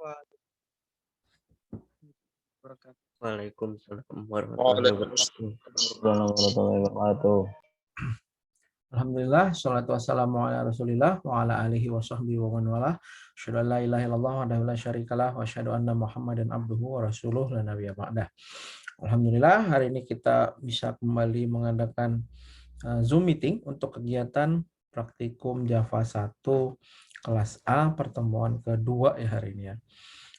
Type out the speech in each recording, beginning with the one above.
Waalaikumsalam warahmatullahi wabarakatuh. Waalaikumsalam warahmatullahi wabarakatuh. Alhamdulillah, sholatu wassalamu ala rasulillah wa ala alihi wa sahbihi wa man walah. Asyhadu an la ilaha illallah wahdahu la syarikalah wa asyhadu anna Muhammadan abduhu wa rasuluh la nabiyya ba'dah. Alhamdulillah, hari ini kita bisa kembali mengadakan Zoom meeting untuk kegiatan praktikum Java 1 kelas A pertemuan kedua ya hari ini ya.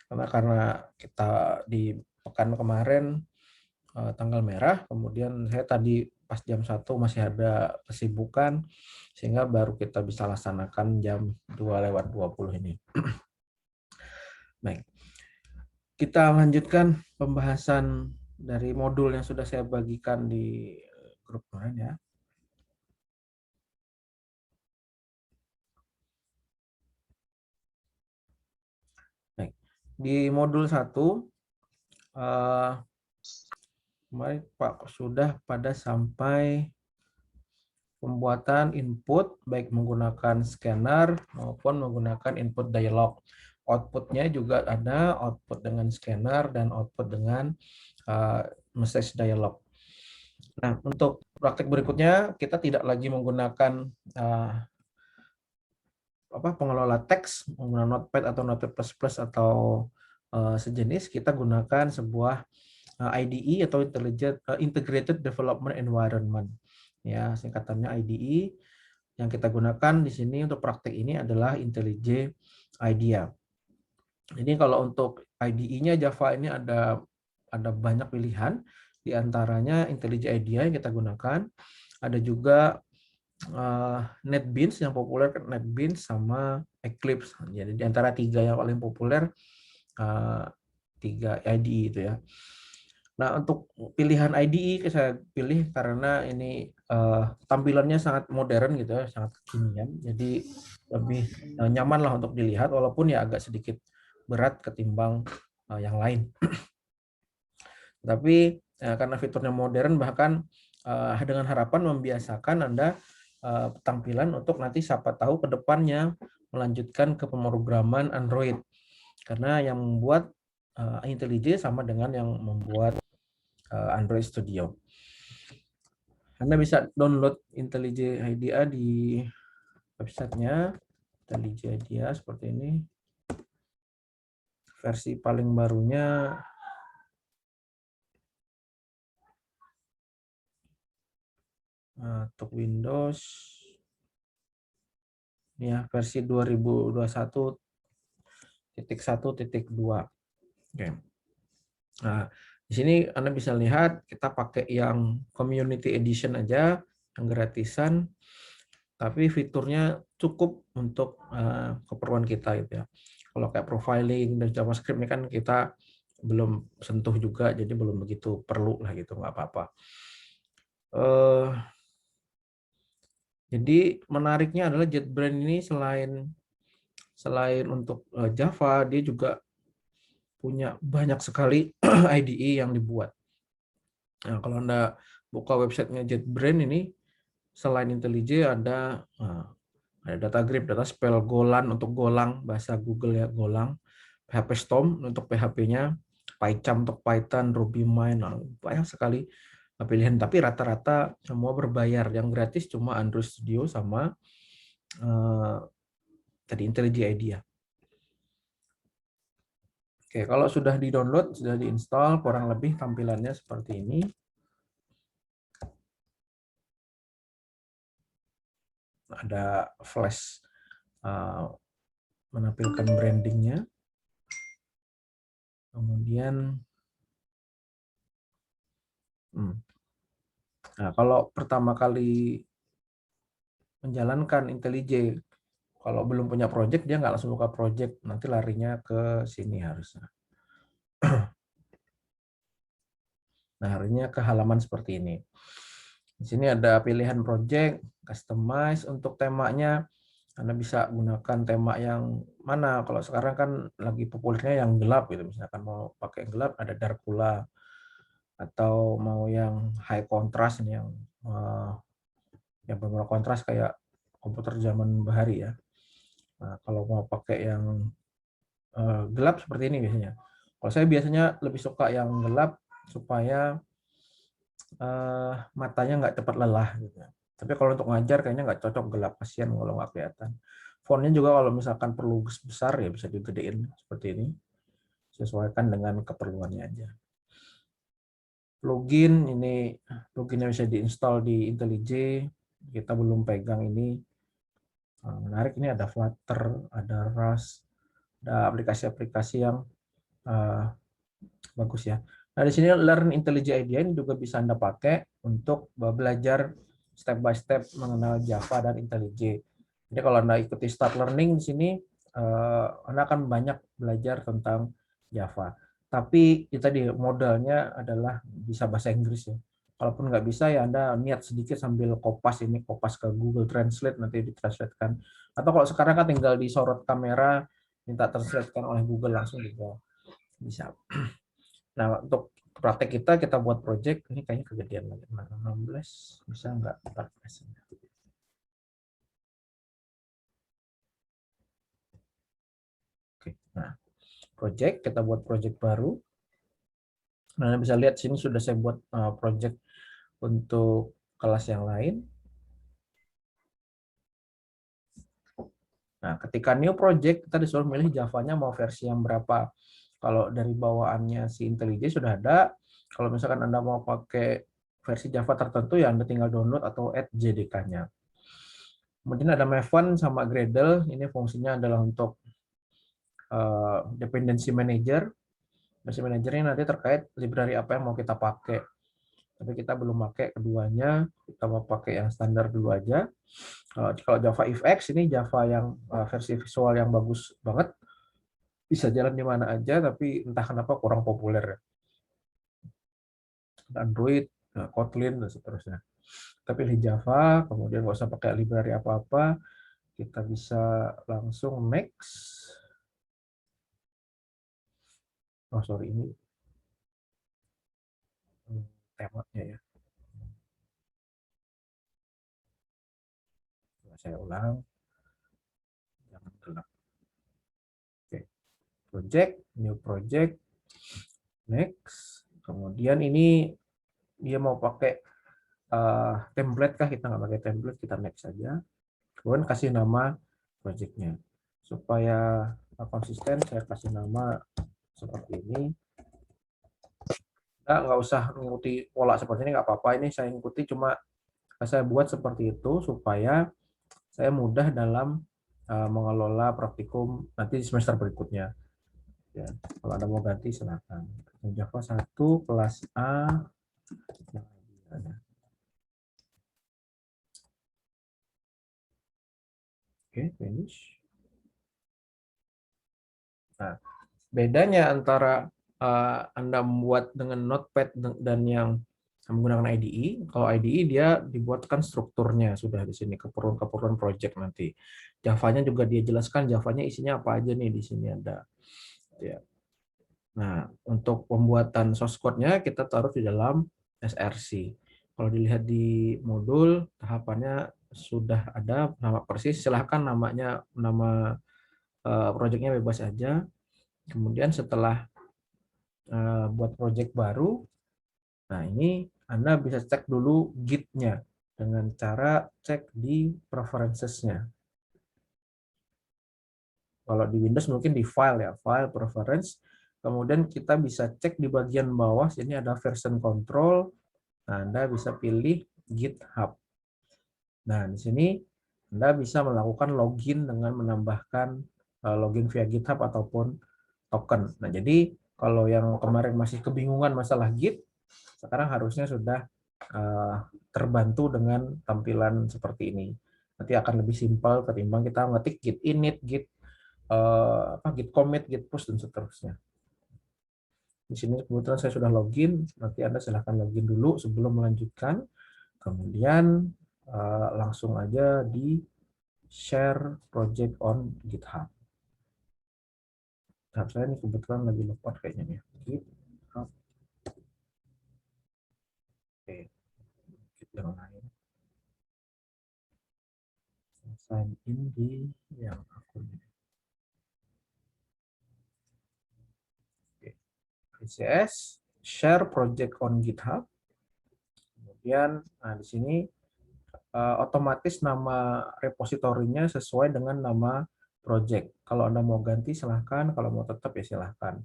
Karena kita di pekan kemarin tanggal merah, kemudian saya tadi pas jam 1 masih ada kesibukan, sehingga baru kita bisa laksanakan jam 2:20 ini. Baik, kita lanjutkan pembahasan dari modul yang sudah saya bagikan di grup kemarin ya. Baik, di modul 1, kemarin Pak sudah pada sampai pembuatan input baik menggunakan scanner maupun menggunakan input dialog. Outputnya juga ada output dengan scanner dan output dengan message dialog. Nah, untuk praktik berikutnya kita tidak lagi menggunakan pengelola teks, menggunakan Notepad atau Notepad++ atau sejenis. Kita gunakan sebuah IDE atau Integrated Development Environment. Ya, singkatannya IDE. Yang kita gunakan di sini untuk praktik ini adalah IntelliJ IDEA. Jadi kalau untuk IDE-nya Java ini ada banyak pilihan, di antaranya IntelliJ IDEA yang kita gunakan. Ada juga NetBeans yang populer, NetBeans sama Eclipse. Jadi di antara tiga yang paling populer, tiga IDE itu ya. Nah, untuk pilihan IDE saya pilih karena ini tampilannya sangat modern gitu ya, sangat kekinian. Jadi lebih nyaman lah untuk dilihat, walaupun ya agak sedikit berat ketimbang yang lain. Tapi karena fiturnya modern, bahkan dengan harapan membiasakan Anda tampilan untuk nanti siapa tahu ke depannya melanjutkan ke pemrograman Android. Karena yang membuat IntelliJ sama dengan yang membuat Android Studio. Anda bisa download IntelliJ IDEA di websitenya IntelliJ IDEA seperti ini. Versi paling barunya untuk Windows ya, versi 2021.1.2. Oke. Nah, di sini Anda bisa lihat kita pakai yang Community Edition aja, yang gratisan, tapi fiturnya cukup untuk keperluan kita gitu ya. Kalau kayak profiling dan JavaScript ini kan kita belum sentuh juga, jadi belum begitu perlu lah gitu, nggak apa-apa. Jadi menariknya adalah JetBrains ini selain untuk Java, dia juga punya banyak sekali IDE yang dibuat. Nah, kalau Anda buka websitenya JetBrains ini, selain IntelliJ ada DataGrip, DataSpell, Golan untuk Golang, bahasa Google ya, Golang, PHPStorm untuk PHP-nya, PyCharm untuk Python, RubyMine, banyak sekali pilihan. Tapi rata-rata semua berbayar. Yang gratis cuma Android Studio sama tadi IntelliJ IDEA. Oke, kalau sudah di-download, sudah di-install, kurang lebih tampilannya seperti ini. Ada flash menampilkan brandingnya. Kemudian, nah, kalau pertama kali menjalankan IntelliJ, kalau belum punya project, dia nggak langsung buka project, nanti larinya ke sini harusnya. Nah, harinya ke halaman seperti ini. Di sini ada pilihan project, customize untuk temanya. Anda bisa gunakan tema yang mana. Kalau sekarang kan lagi populernya yang gelap gitu. Misalkan mau pakai yang gelap, ada Darkula. Atau mau yang high contrast, yang benar-benar kontras kayak komputer zaman bahari ya. Nah, kalau mau pakai yang gelap seperti ini biasanya. Kalau saya biasanya lebih suka yang gelap supaya matanya nggak cepat lelah gitu. Tapi kalau untuk ngajar kayaknya nggak cocok gelap, kasihan kalau nggak kelihatan. Fontnya juga kalau misalkan perlu besar ya bisa digedein seperti ini. Sesuaikan dengan keperluannya aja. Plugin ini pluginnya bisa diinstal di IntelliJ. Kita belum pegang ini. Menarik, ini ada Flutter, ada Rust, ada aplikasi-aplikasi yang bagus ya. Nah, di sini Learn IntelliJ IDEA ini juga bisa Anda pakai untuk belajar step by step mengenal Java dan IntelliJ. Jadi kalau Anda ikuti Start Learning di sini, Anda akan banyak belajar tentang Java. Tapi itu tadi modalnya adalah bisa bahasa Inggris ya. Kalaupun nggak bisa ya Anda niat sedikit sambil kopas ke Google Translate, nanti ditranslatekan. Atau kalau sekarang kan tinggal disorot kamera, minta translatekan oleh Google langsung juga bisa. Nah, untuk praktek kita buat project, ini kayaknya kegedean lagi. 16, bisa nggak 14? Oke, nah, project, kita buat project baru. Nah, Anda bisa lihat sini sudah saya buat project untuk kelas yang lain. Nah, ketika new project, kita disuruh milih Java-nya mau versi yang berapa. Kalau dari bawaannya si IntelliJ sudah ada. Kalau misalkan Anda mau pakai versi Java tertentu, ya Anda tinggal download atau add JDK-nya. Kemudian ada Maven sama Gradle. Ini fungsinya adalah untuk dependency manager. Dependency manager ini nanti terkait library apa yang mau kita pakai. Tapi kita belum pakai keduanya, kita mau pakai yang standar dulu aja. Kalau Java FX ini Java yang versi visual yang bagus banget, bisa jalan di mana aja, tapi entah kenapa kurang populer. Android, Kotlin, dan seterusnya. Kita pilih Java, kemudian nggak usah pakai library apa-apa, kita bisa langsung next. Oh sorry, ini temanya ya. Saya ulang, jangan gelap. Oke, project, new project, next. Kemudian ini dia mau pakai template kah? Kita nggak pakai template, kita next saja. Kemudian kasih nama projectnya. Supaya konsisten, saya kasih nama seperti ini. Nah, nggak usah mengikuti pola seperti ini, nggak apa-apa. Ini saya ikuti, cuma saya buat seperti itu supaya saya mudah dalam mengelola praktikum nanti di semester berikutnya. Ya, kalau Anda mau ganti silakan. Java 1 kelas A. Oke, finish. Nah, bedanya antara Anda membuat dengan Notepad dan yang menggunakan IDE, kalau IDE dia dibuatkan strukturnya sudah di sini, keperluan project nanti. Java-nya juga dia jelaskan Java-nya isinya apa aja nih, di sini ada. Ya. Nah, untuk pembuatan source code-nya kita taruh di dalam SRC. Kalau dilihat di modul, tahapannya sudah ada nama persis, silahkan nama project-nya bebas aja. Kemudian setelah buat project baru, nah ini Anda bisa cek dulu Git-nya dengan cara cek di preferences-nya. Kalau di Windows mungkin di file ya, file preference. Kemudian kita bisa cek di bagian bawah, sini ada version control. Nah, Anda bisa pilih GitHub. Nah, di sini Anda bisa melakukan login dengan menambahkan login via GitHub ataupun token. Nah, jadi kalau yang kemarin masih kebingungan masalah Git, sekarang harusnya sudah terbantu dengan tampilan seperti ini. Nanti akan lebih simpel ketimbang kita ngetik git init, git git commit, git push, dan seterusnya. Di sini kebetulan saya sudah login, nanti Anda silahkan login dulu sebelum melanjutkan. Kemudian langsung aja di share project on GitHub. GitHub saya ini kebetulan lagi login kayaknya nih. GitHub. Oke, Git yang lain. Sign in di yang akun ini. PCS, share project on GitHub. Kemudian di sini otomatis nama repositorinya sesuai dengan nama project. Kalau Anda mau ganti silahkan, kalau mau tetap ya silahkan.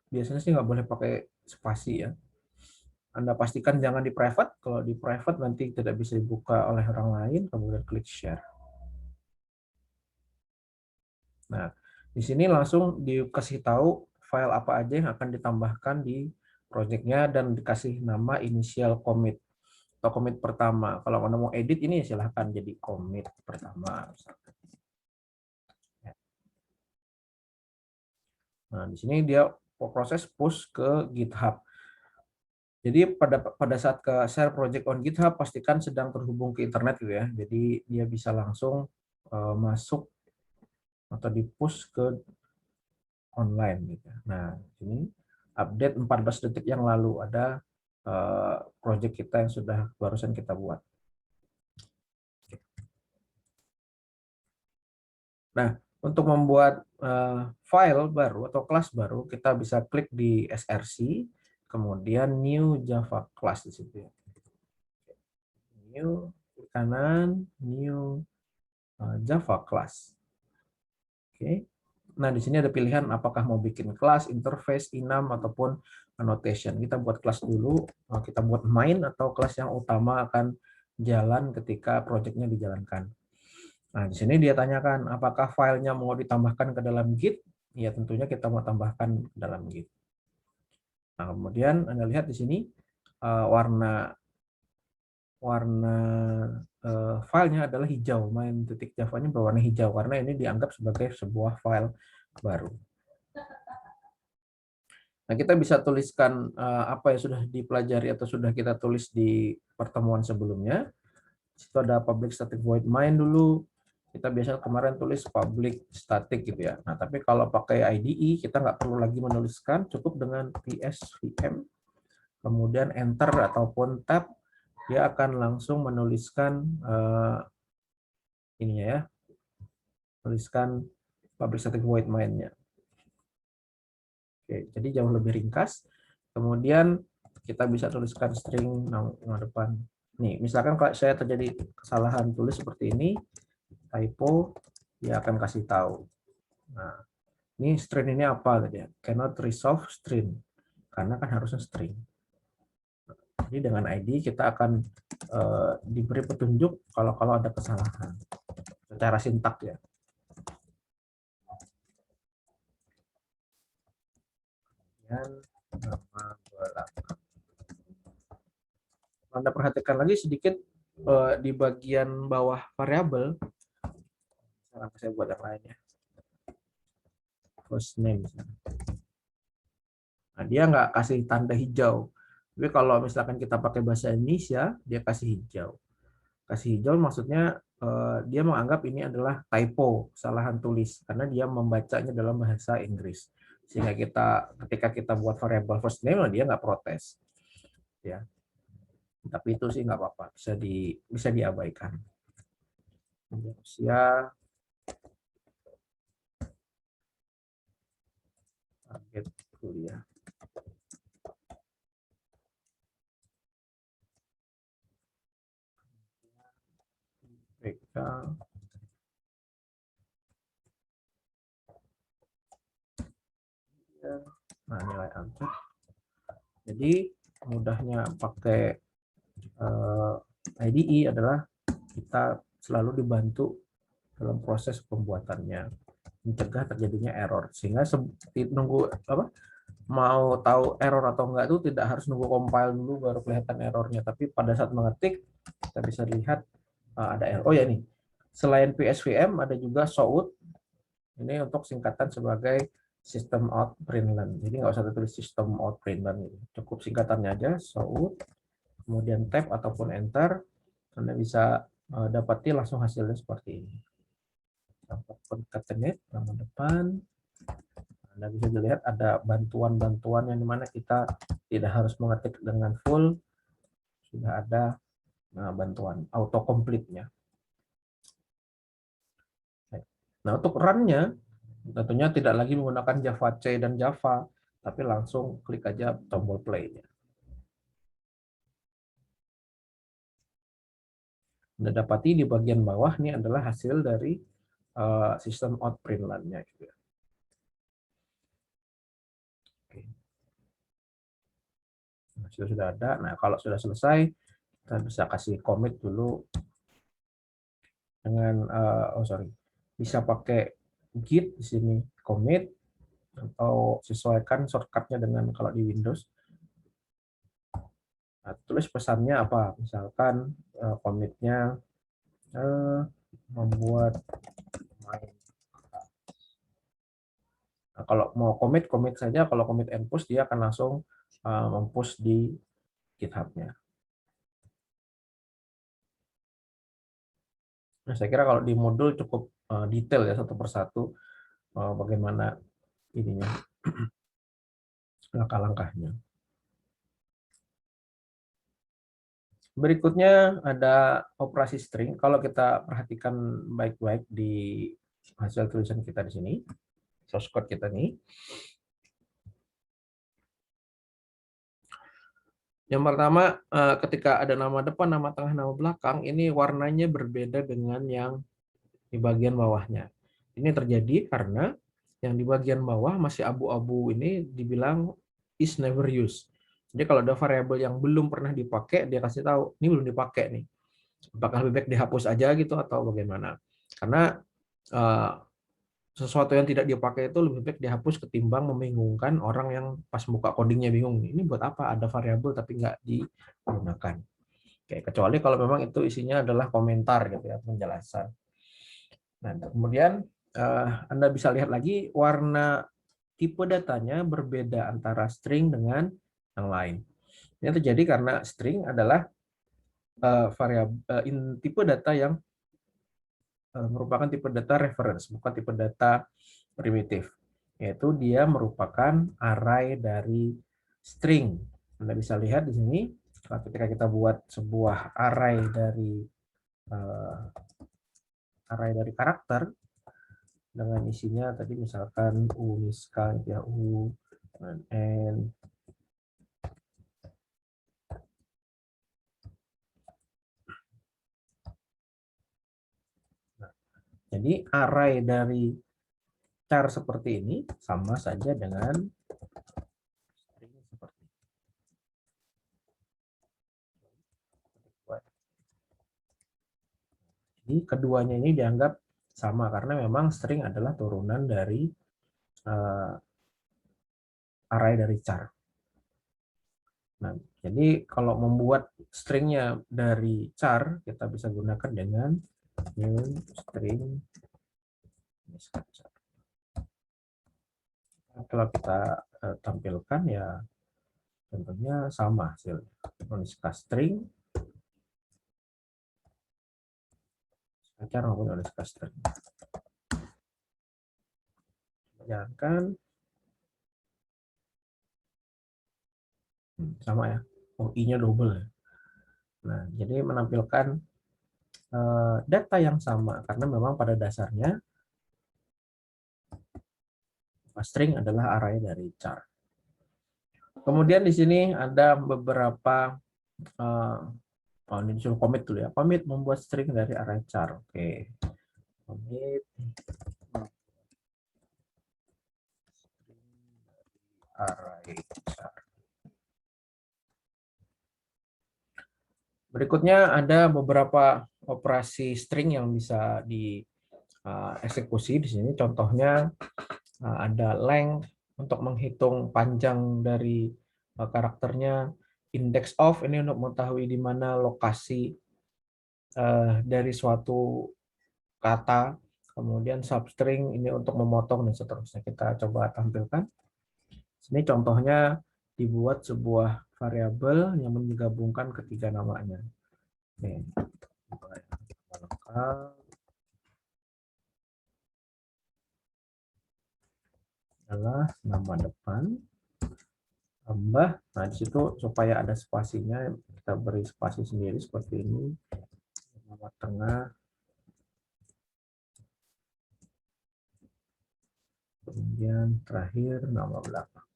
Biasanya sih nggak boleh pakai spasi ya. Anda pastikan jangan di private. Kalau di private nanti tidak bisa dibuka oleh orang lain. Kemudian klik share. Nah, di sini langsung dikasih tahu file apa aja yang akan ditambahkan di projectnya dan dikasih nama initial commit atau commit pertama. Kalau Anda mau edit ini silahkan jadi commit pertama. Nah, di sini dia proses push ke GitHub. Jadi pada saat ke share project on GitHub pastikan sedang terhubung ke internet gitu ya. Jadi dia bisa langsung masuk atau di push ke online gitu. Nah, ini update 14 detik yang lalu ada project kita yang sudah barusan kita buat. Nah, untuk membuat file baru atau kelas baru, kita bisa klik di SRC, kemudian New Java Class di situ. New, klik kanan, New Java Class. Oke. Nah, di sini ada pilihan apakah mau bikin kelas, interface, enum, ataupun annotation. Kita buat kelas dulu, kita buat main atau kelas yang utama akan jalan ketika projectnya dijalankan. Nah, di sini dia tanyakan apakah filenya mau ditambahkan ke dalam Git? Ya, tentunya kita mau tambahkan ke dalam Git. Nah, kemudian Anda lihat di sini warna filenya adalah hijau. main.java-nya berwarna hijau karena ini dianggap sebagai sebuah file baru. Nah, kita bisa tuliskan apa yang sudah dipelajari atau sudah kita tulis di pertemuan sebelumnya. Itu ada public static void main dulu. Kita biasa kemarin tulis public static gitu ya. Nah, tapi kalau pakai IDE kita nggak perlu lagi menuliskan, cukup dengan PSVM, kemudian enter ataupun tab, dia akan langsung menuliskan ininya ya, tuliskan public static void main-nya. Oke, jadi jauh lebih ringkas. Kemudian kita bisa tuliskan string nama depan. Nih, misalkan kalau saya terjadi kesalahan tulis seperti ini, typo, dia akan kasih tahu. Nah, ini string ini apa tadi ya? Cannot resolve string, karena kan harusnya string. Jadi dengan ID kita akan diberi petunjuk kalau ada kesalahan secara sintak ya. Dan nama belakang. Anda perhatikan lagi sedikit di bagian bawah variabel. Sekarang saya buat yang lainnya. First name. Nah, dia nggak kasih tanda hijau. Tapi kalau misalkan kita pakai bahasa Indonesia, dia kasih hijau. Kasih hijau maksudnya dia menganggap ini adalah typo, kesalahan tulis, karena dia membacanya dalam bahasa Inggris. Sehingga ketika kita buat variabel first name, dia nggak protes. Ya. Tapi itu sih nggak apa-apa, bisa diabaikan. Usia, target kuliah. PK. Nah, nilai answer. Jadi mudahnya pakai IDE adalah kita selalu dibantu dalam proses pembuatannya, mencegah terjadinya error, sehingga nunggu mau tahu error atau enggak itu tidak harus nunggu compile dulu baru kelihatan errornya, tapi pada saat mengetik kita bisa lihat ada error. Oh ya nih, selain PSVM ada juga SOUT. Ini untuk singkatan sebagai system out println. Jadi nggak usah tulis system out println, cukup singkatannya aja SOUT, kemudian tab ataupun enter, Anda bisa dapati langsung hasilnya seperti ini. Concatenate nama depan. Anda bisa dilihat ada bantuan-bantuan yang dimana kita tidak harus mengetik dengan full, sudah ada bantuan autocomplete-nya. Nah, untuk run-nya Tentunya tidak lagi menggunakan Java C dan Java, tapi langsung klik aja tombol play-nya. Anda dapati di bagian bawah ini adalah hasil dari sistem out println-nya. Gitu ya. Oke. Nah, sudah ada. Nah, kalau sudah selesai, kita bisa kasih commit dulu dengan bisa pakai git di sini commit atau sesuaikan shortcutnya dengan kalau di Windows. Nah, tulis pesannya apa? Misalkan commitnya membuat main. Nah, kalau mau commit saja. Kalau commit and push dia akan langsung mempush di GitHub-nya. Nah, saya kira kalau di modul cukup detail ya satu persatu bagaimana ininya langkah-langkahnya. Berikutnya ada operasi string. Kalau kita perhatikan baik-baik di hasil tulisan kita di sini, source code kita nih. Yang pertama, ketika ada nama depan, nama tengah, nama belakang, ini warnanya berbeda dengan yang di bagian bawahnya. Ini terjadi karena yang di bagian bawah masih abu-abu ini dibilang is never used. Jadi kalau ada variabel yang belum pernah dipakai, dia kasih tahu, ini belum dipakai nih. Apakah lebih baik dihapus aja gitu atau bagaimana? Karena sesuatu yang tidak dipakai itu lebih baik dihapus ketimbang membingungkan orang yang pas buka codingnya bingung. Ini buat apa? Ada variabel tapi nggak digunakan. Oke, kecuali kalau memang itu isinya adalah komentar gitu ya, penjelasan. Nah, kemudian Anda bisa lihat lagi warna tipe datanya berbeda antara string dengan yang lain. Ini terjadi karena string adalah variabel tipe data yang merupakan tipe data reference, bukan tipe data primitif. Yaitu dia merupakan array dari string. Anda bisa lihat di sini, ketika kita buat sebuah array dari karakter, dengan isinya tadi misalkan U miska ya U dan N. Nah, jadi array dari char seperti ini sama saja dengan string seperti ini. Jadi keduanya ini dianggap sama karena memang string adalah turunan dari array dari char. Nah, jadi kalau membuat stringnya dari char, kita bisa gunakan dengan new string. Kalau kita tampilkan ya tentunya sama hasilnya. Uniska string, char maupun uniska string. Jangan sama ya. Oh, i-nya double ya. Nah, jadi menampilkan data yang sama karena memang pada dasarnya string adalah array dari char. Kemudian di sini ada beberapa ini disuruh commit dulu ya. Commit membuat string dari array char. Oke. Commit array char. Berikutnya ada beberapa operasi string yang bisa dieksekusi di sini. Contohnya ada length untuk menghitung panjang dari karakternya, index of ini untuk mengetahui di mana lokasi dari suatu kata, kemudian substring ini untuk memotong dan seterusnya. Kita coba tampilkan. Ini contohnya dibuat sebuah variabel yang menggabungkan ketiga namanya. Oke. Adalah nama depan tambah, nah di situ supaya ada spasinya kita beri spasi sendiri seperti ini, nama tengah kemudian terakhir nama belakang.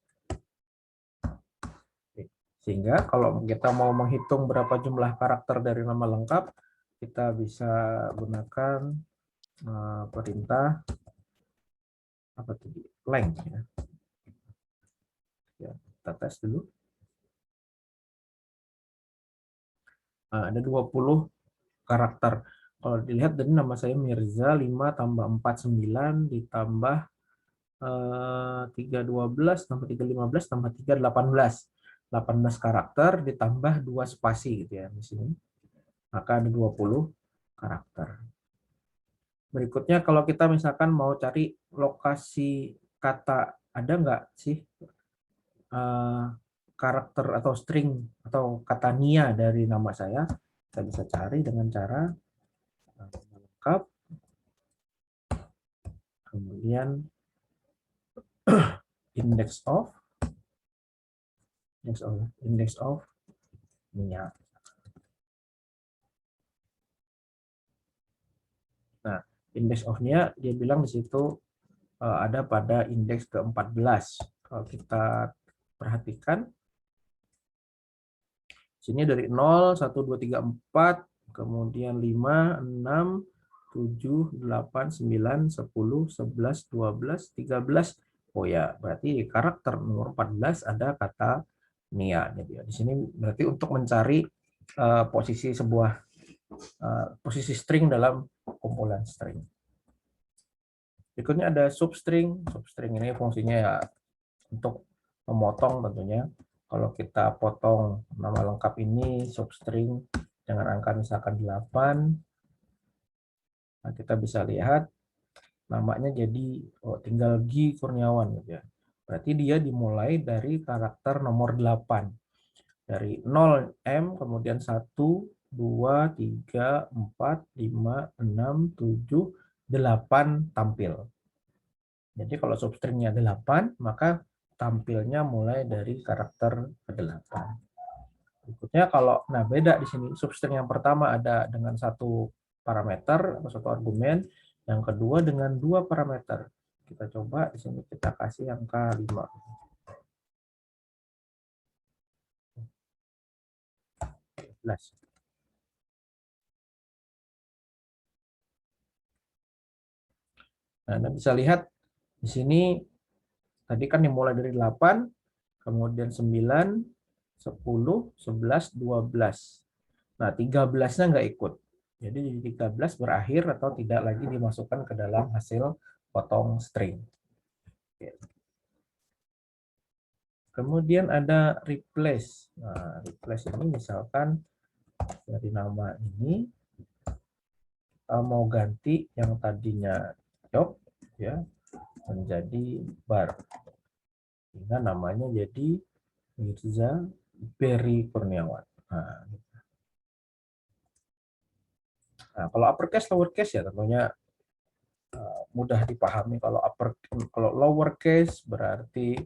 Sehingga kalau kita mau menghitung berapa jumlah karakter dari nama lengkap, kita bisa gunakan perintah apa tadi, length ya. Ya, kita tes dulu. Ada 20 karakter. Kalau dilihat dari nama saya Mirza 5 tambah 4 9 ditambah 3 12 tambah 3 15 tambah 3 18. 18 karakter ditambah 2 spasi gitu ya di sini. Maka ada 20 karakter. Berikutnya kalau kita misalkan mau cari lokasi kata, ada nggak sih karakter atau string atau kata nia dari nama saya? Kita bisa cari dengan cara lengkap, kemudian index of nia. Nah, index of nia dia bilang di situ ada pada indeks ke-14. Kalau kita perhatikan sini dari 0, 1, 2, 3, 4, kemudian 5, 6, 7, 8, 9, 10, 11, 12, 13. Oh ya, berarti karakter nomor 14 ada kata nia. Jadi di sini berarti untuk mencari posisi sebuah posisi string dalam kumpulan string. Berikutnya ada substring. Substring ini fungsinya ya untuk memotong tentunya. Kalau kita potong nama lengkap ini substring dengan angka misalkan 8, nah kita bisa lihat namanya jadi tinggal G Kurniawan gitu ya. Berarti dia dimulai dari karakter nomor 8. Dari 0M kemudian 1 2 3 4 5 6 7 8 tampil. Jadi kalau substringnya 8, maka tampilnya mulai dari karakter ke-8. Berikutnya kalau beda di sini substring yang pertama ada dengan 1 parameter atau 1 argumen, yang kedua dengan 2 parameter. Kita coba di sini kita kasih angka 5. Nah, Anda bisa lihat di sini tadi kan dimulai dari 8, kemudian 9, 10, 11, 12. Nah, 13-nya nggak ikut. Jadi 13 berakhir atau tidak lagi dimasukkan ke dalam hasil potong string. Kemudian ada replace. Nah, replace ini misalkan dari nama ini kita mau ganti yang tadinya job ya menjadi bar. Sehingga namanya jadi Mirza Berry Kurniawan. Nah, kalau uppercase lowercase ya tentunya mudah dipahami. Kalau lowercase berarti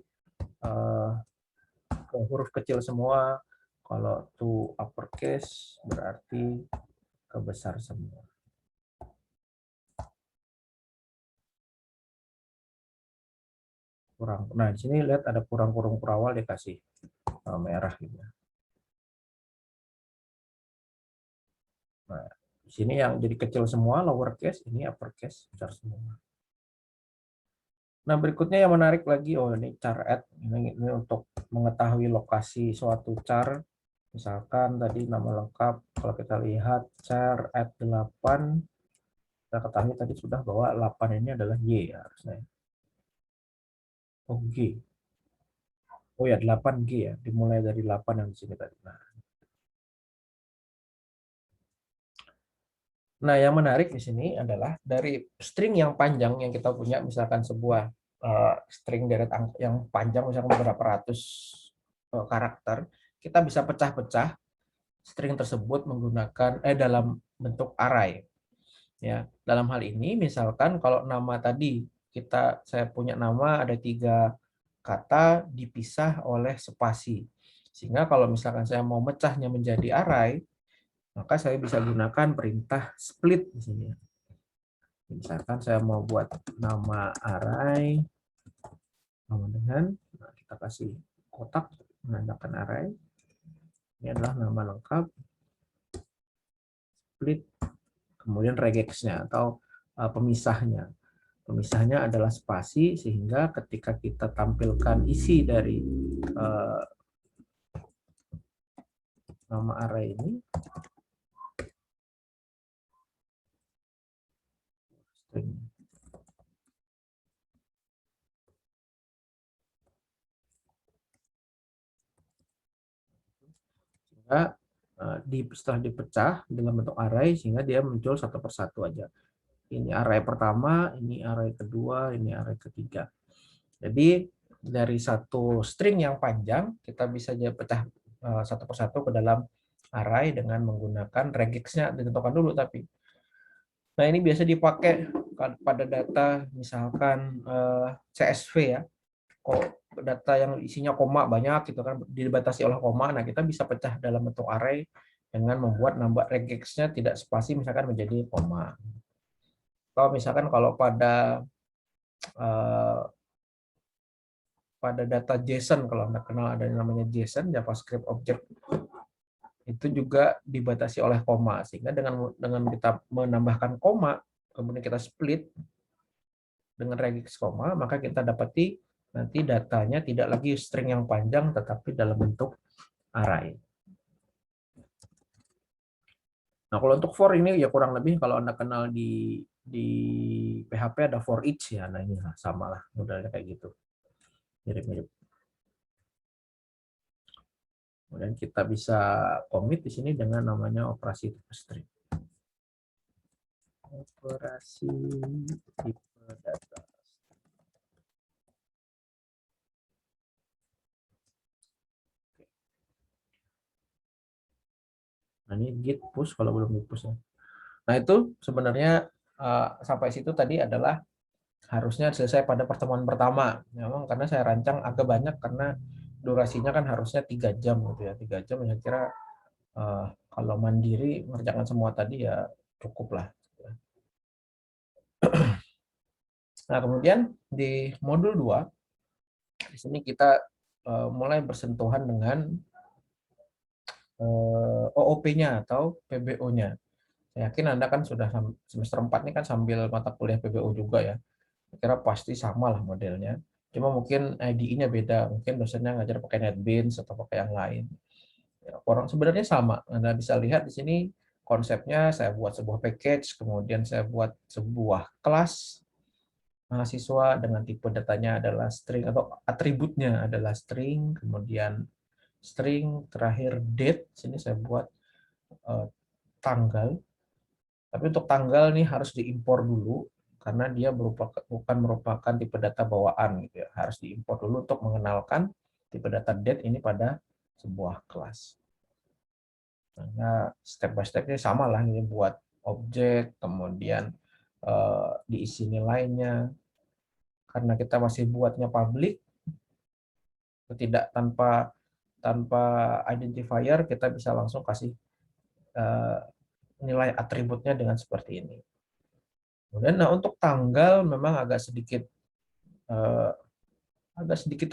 huruf kecil semua. Kalau to uppercase berarti ke besar semua. Kurang. Nah, di sini lihat ada kurang-kurung awal dikasih merah gitu. Nah, di sini yang jadi kecil semua lowercase, ini uppercase besar semua. Nah, berikutnya yang menarik lagi, ini char add. Ini untuk mengetahui lokasi suatu char. Misalkan tadi nama lengkap, kalau kita lihat char add 8, kita ketahui tadi sudah bahwa 8 ini adalah Y ya, harusnya. Oh, G. Oh ya, 8G ya, dimulai dari 8 yang di sini tadi. Nah, yang menarik di sini adalah dari string yang panjang yang kita punya, misalkan sebuah string deret yang panjang, misalkan beberapa ratus karakter, kita bisa pecah-pecah string tersebut menggunakan dalam bentuk array. Ya, dalam hal ini misalkan kalau nama tadi saya punya nama ada 3 kata dipisah oleh spasi. Sehingga kalau misalkan saya mau mecahnya menjadi array, maka saya bisa gunakan perintah split di sini. Misalkan saya mau buat nama array sama dengan, nah, kita kasih kotak menandakan array. Ini adalah nama lengkap, split, kemudian regexnya atau pemisahnya. Pemisahnya adalah spasi, sehingga ketika kita tampilkan isi dari nama array ini, string. Sehingga setelah dipecah dalam bentuk array, sehingga dia muncul satu persatu aja. Ini array pertama, ini array kedua, ini array ketiga. Jadi dari satu string yang panjang, kita bisa pecah satu persatu ke dalam array dengan menggunakan regexnya ditentukan dulu. Tapi, nah ini biasa dipakai pada data misalkan CSV ya, kok data yang isinya koma banyak gitu kan, dibatasi oleh koma. Nah kita bisa pecah dalam bentuk array dengan membuat nambah regexnya tidak spasi misalkan menjadi koma. Kalau misalkan pada data JSON, kalau Anda kenal ada yang namanya JSON, JavaScript Object, itu juga dibatasi oleh koma. Sehingga dengan kita menambahkan koma, kemudian kita split dengan regex koma, maka kita dapati nanti datanya tidak lagi string yang panjang, tetapi dalam bentuk array. Nah, kalau untuk for ini ya kurang lebih kalau Anda kenal di PHP ada for each ya. Nah, ini sama lah modelnya kayak gitu. Mirip-mirip. Kemudian kita bisa commit di sini dengan namanya operasi tipe string. Operasi tipe data. Nah, ini git push kalau belum di push ya. Nah, itu sebenarnya sampai situ tadi adalah harusnya selesai pada pertemuan pertama. Memang karena saya rancang agak banyak karena durasinya kan harusnya 3 jam gitu ya. 3 jam saya kira kalau mandiri mengerjakan semua tadi ya cukup lah. Nah, kemudian di modul 2 di sini kita mulai bersentuhan dengan OOP-nya atau PBO-nya. Saya yakin Anda kan sudah semester 4 ini kan sambil mata kuliah PBO juga ya. Saya kira pasti sama lah modelnya. Cuma mungkin IDE-nya beda. Mungkin dosennya ngajar pakai NetBeans atau pakai yang lain. Ya, sebenarnya sama. Anda bisa lihat di sini konsepnya saya buat sebuah package, kemudian saya buat sebuah kelas mahasiswa dengan tipe datanya adalah string atau atributnya adalah string, kemudian string, terakhir date. Sini saya buat tanggal. Tapi untuk tanggal nih harus diimpor dulu karena dia bukan merupakan tipe data bawaan gitu ya. Harus diimpor dulu untuk mengenalkan tipe data date ini pada sebuah kelas. Nah, step by step-nya sama lah, ini buat objek, kemudian diisi nilainya. Karena kita masih buatnya public, tidak tanpa identifier, kita bisa langsung kasih nilai atributnya dengan seperti ini. Kemudian, nah untuk tanggal memang agak sedikit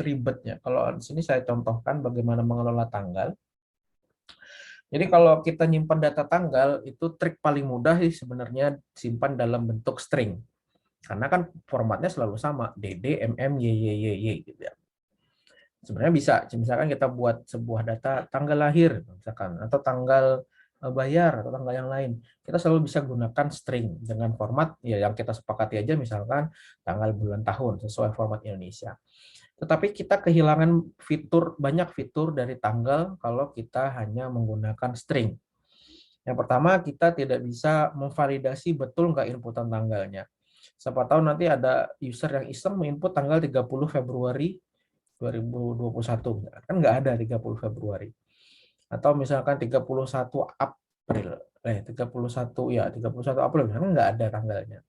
ribetnya. Kalau di sini saya contohkan bagaimana mengelola tanggal. Jadi kalau kita nyimpan data tanggal, itu trik paling mudah sih sebenarnya simpan dalam bentuk string. Karena kan formatnya selalu sama, DD, MM, YYYY gitu ya. Sebenarnya bisa, misalkan kita buat sebuah data tanggal lahir, misalkan, atau tanggal bayar, atau tanggal yang lain. Kita selalu bisa gunakan string dengan format ya yang kita sepakati aja, misalkan tanggal, bulan, tahun, sesuai format Indonesia. Tetapi kita kehilangan banyak fitur dari tanggal kalau kita hanya menggunakan string. Yang pertama, kita tidak bisa memvalidasi betul nggak inputan tanggalnya. Siapa tahu nanti ada user yang iseng menginput tanggal 30 Februari 2021. Kan nggak ada 30 Februari. Atau misalkan 31 April. 31 April, kan nggak ada tanggalnya.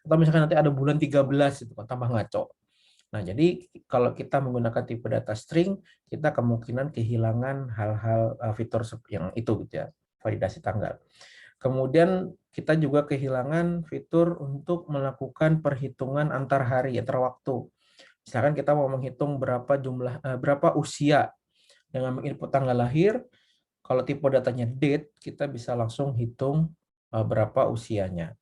Atau misalkan nanti ada bulan 13, itu kan tambah ngaco. Nah, jadi kalau kita menggunakan tipe data string, kita kemungkinan kehilangan hal-hal fitur yang itu gitu ya, validasi tanggal. Kemudian kita juga kehilangan fitur untuk melakukan perhitungan antar hari, antar waktu. Misalkan kita mau menghitung berapa usia dengan menginput tanggal lahir, kalau tipe datanya date, kita bisa langsung hitung berapa usianya.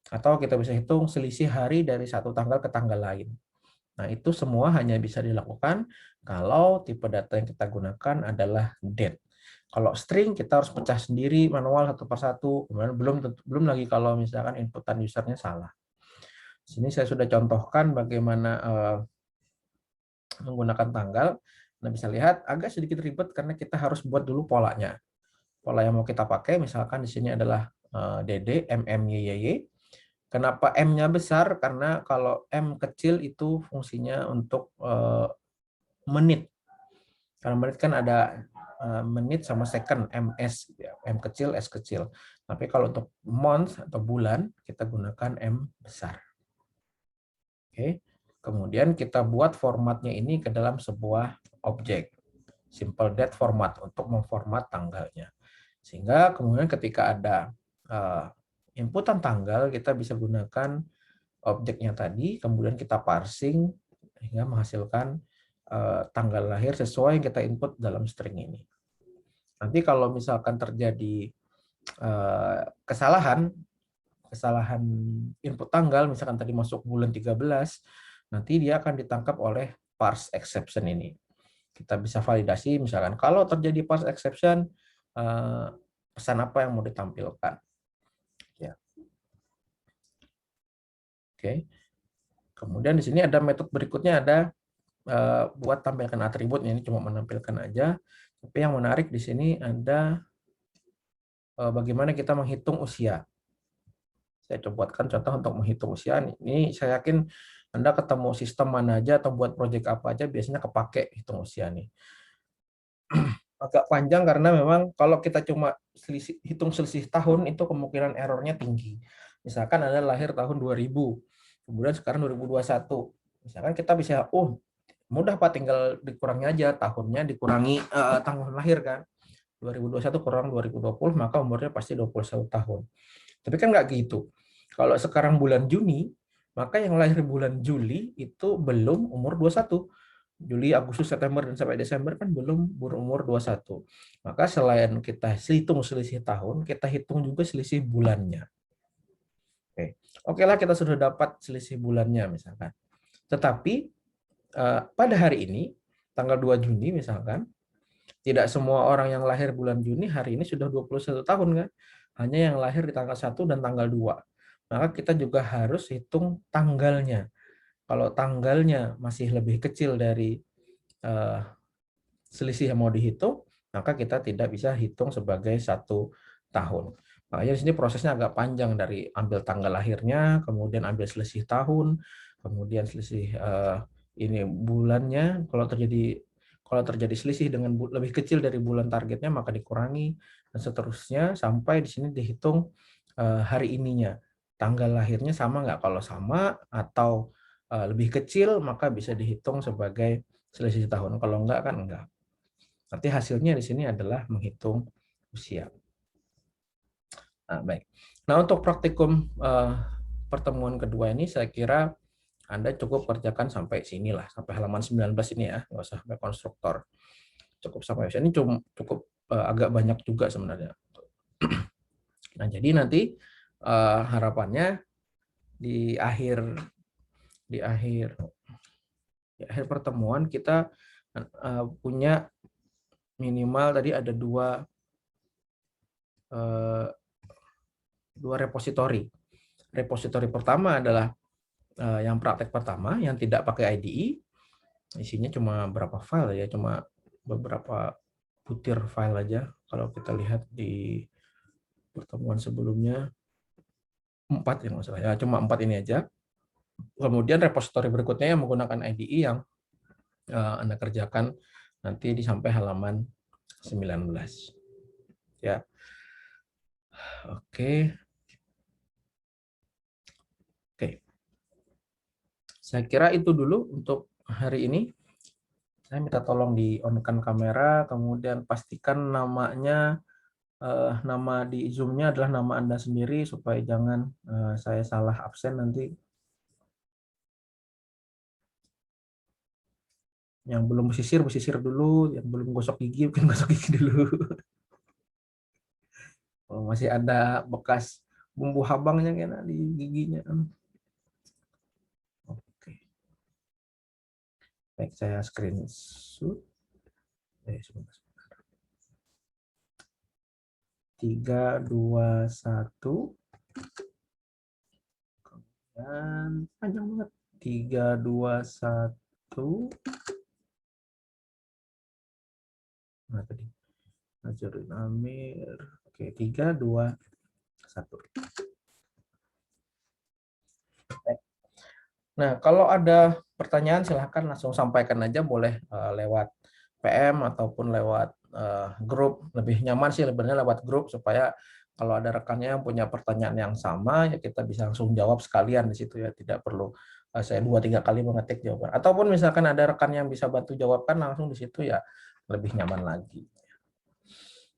Atau kita bisa hitung selisih hari dari satu tanggal ke tanggal lain. Nah, itu semua hanya bisa dilakukan kalau tipe data yang kita gunakan adalah date. Kalau string, kita harus pecah sendiri manual satu persatu. Kemudian belum lagi kalau misalkan inputan usernya salah. Sini saya sudah contohkan bagaimana menggunakan tanggal. Nah, bisa lihat agak sedikit ribet karena kita harus buat dulu polanya. Pola yang mau kita pakai, misalkan di sini adalah DD, MM, YY. Kenapa M-nya besar? Karena kalau M kecil itu fungsinya untuk menit. Karena menit kan ada menit sama second, MS, M kecil, S kecil. Tapi kalau untuk month atau bulan, kita gunakan M besar. Oke. Kemudian kita buat formatnya ini ke dalam sebuah objek. Simple date format untuk memformat tanggalnya. Sehingga kemudian ketika ada inputan tanggal, kita bisa gunakan objeknya tadi, kemudian kita parsing hingga menghasilkan tanggal lahir sesuai yang kita input dalam string ini. Nanti kalau misalkan terjadi kesalahan input tanggal, misalkan tadi masuk bulan 13, nanti dia akan ditangkap oleh parse exception ini. Kita bisa validasi, misalkan kalau terjadi parse exception, pesan apa yang mau ditampilkan. Ya. Oke. Kemudian di sini ada metode berikutnya, ada buat tampilkan atribut. Ini cuma menampilkan aja. Tapi yang menarik di sini ada bagaimana kita menghitung usia. Saya coba buatkan contoh untuk menghitung usia. Ini saya yakin Anda ketemu sistem mana aja atau buat proyek apa aja biasanya kepake hitung usia nih. Agak panjang karena memang kalau kita cuma hitung selisih tahun itu kemungkinan errornya tinggi. Misalkan Anda lahir tahun 2000, kemudian sekarang 2021. Misalkan kita bisa, mudah Pak, tinggal dikurangi aja tahunnya, dikurangi tanggal lahir kan. 2021 kurang 2020, maka umurnya pasti 21 tahun. Tapi kan nggak gitu. Kalau sekarang bulan Juni, maka yang lahir bulan Juli itu belum umur 21. Juli, Agustus, September, dan sampai Desember kan belum berumur 21. Maka selain kita hitung selisih tahun, kita hitung juga selisih bulannya. Oke lah, kita sudah dapat selisih bulannya misalkan. Tetapi pada hari ini, tanggal 2 Juni misalkan, tidak semua orang yang lahir bulan Juni hari ini sudah 21 tahun kan. Hanya yang lahir di tanggal 1 dan tanggal 2. Maka kita juga harus hitung tanggalnya. Kalau tanggalnya masih lebih kecil dari selisih yang mau dihitung, maka kita tidak bisa hitung sebagai 1 tahun. Makanya di sini prosesnya agak panjang, dari ambil tanggal lahirnya, kemudian ambil selisih tahun, kemudian selisih ini bulannya. Kalau terjadi selisih dengan lebih kecil dari bulan targetnya, maka dikurangi, dan seterusnya sampai di sini dihitung hari ininya. Tanggal lahirnya sama nggak? Kalau sama atau lebih kecil, maka bisa dihitung sebagai selisih tahun. Kalau enggak, kan enggak. Nanti hasilnya di sini adalah menghitung usia. Nah, baik. Nah, untuk praktikum pertemuan kedua ini, saya kira Anda cukup kerjakan sampai sini lah, sampai halaman 19 ini ya, nggak usah sampai konstruktor. Cukup sampai sini, cukup agak banyak juga sebenarnya. Nah, jadi nanti harapannya di akhir pertemuan kita punya minimal tadi ada dua repositori. Repositori pertama adalah yang praktek pertama yang tidak pakai IDE, isinya cuma berapa file ya, cuma beberapa butir file aja. Kalau kita lihat di pertemuan sebelumnya 4 ya masalah ya, cuma 4 ini aja. Kemudian repositori berikutnya yang menggunakan IDE yang Anda kerjakan nanti di sampai halaman 19 ya. Oke. Saya kira itu dulu untuk hari ini. Saya minta tolong di-on-kan kamera, kemudian pastikan namanya, nama di Zoom-nya adalah nama Anda sendiri, supaya jangan saya salah absen nanti. Yang belum bersisir dulu. Yang belum gosok gigi, mungkin gosok gigi dulu. Oh, masih ada bekas bumbu habangnya kena di giginya. Oke. Baik, saya screenshot. Sebentar. 3, 2, 1. Kemudian panjang banget. 3, 2, 1. Nah, tadi. Nazaruddin Amir. Oke, 3, 2, 1. Nah, kalau ada pertanyaan silahkan langsung sampaikan aja, boleh lewat PM ataupun lewat grup. Lebih nyaman sih sebenarnya lewat grup supaya kalau ada rekannya yang punya pertanyaan yang sama ya kita bisa langsung jawab sekalian di situ ya, tidak perlu saya 2-3 kali mengetik jawaban. Ataupun misalkan ada rekan yang bisa bantu jawabkan langsung di situ ya lebih nyaman lagi.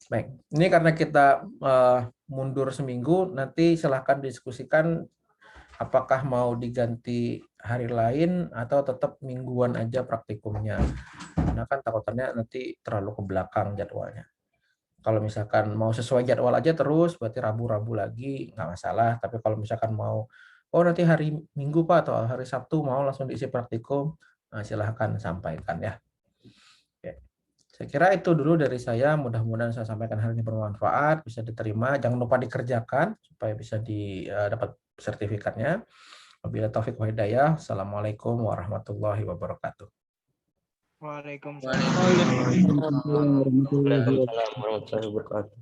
Baik, ini karena kita mundur seminggu, nanti silahkan diskusikan apakah mau diganti hari lain atau tetap mingguan aja praktikumnya. Karena kan takutnya nanti terlalu ke belakang jadwalnya. Kalau misalkan mau sesuai jadwal aja terus, berarti Rabu-Rabu lagi, nggak masalah. Tapi kalau misalkan mau, oh nanti hari Minggu Pak, atau hari Sabtu mau langsung diisi praktikum, nah silahkan sampaikan ya. Oke. Saya kira itu dulu dari saya, mudah-mudahan saya sampaikan hal ini bermanfaat, bisa diterima, jangan lupa dikerjakan supaya bisa dapat sertifikatnya. Wabillahi taufiq wal hidayah. Assalamualaikum warahmatullahi wabarakatuh. Waalaikumsalam. Waalaikumsalam warahmatullahi wabarakatuh.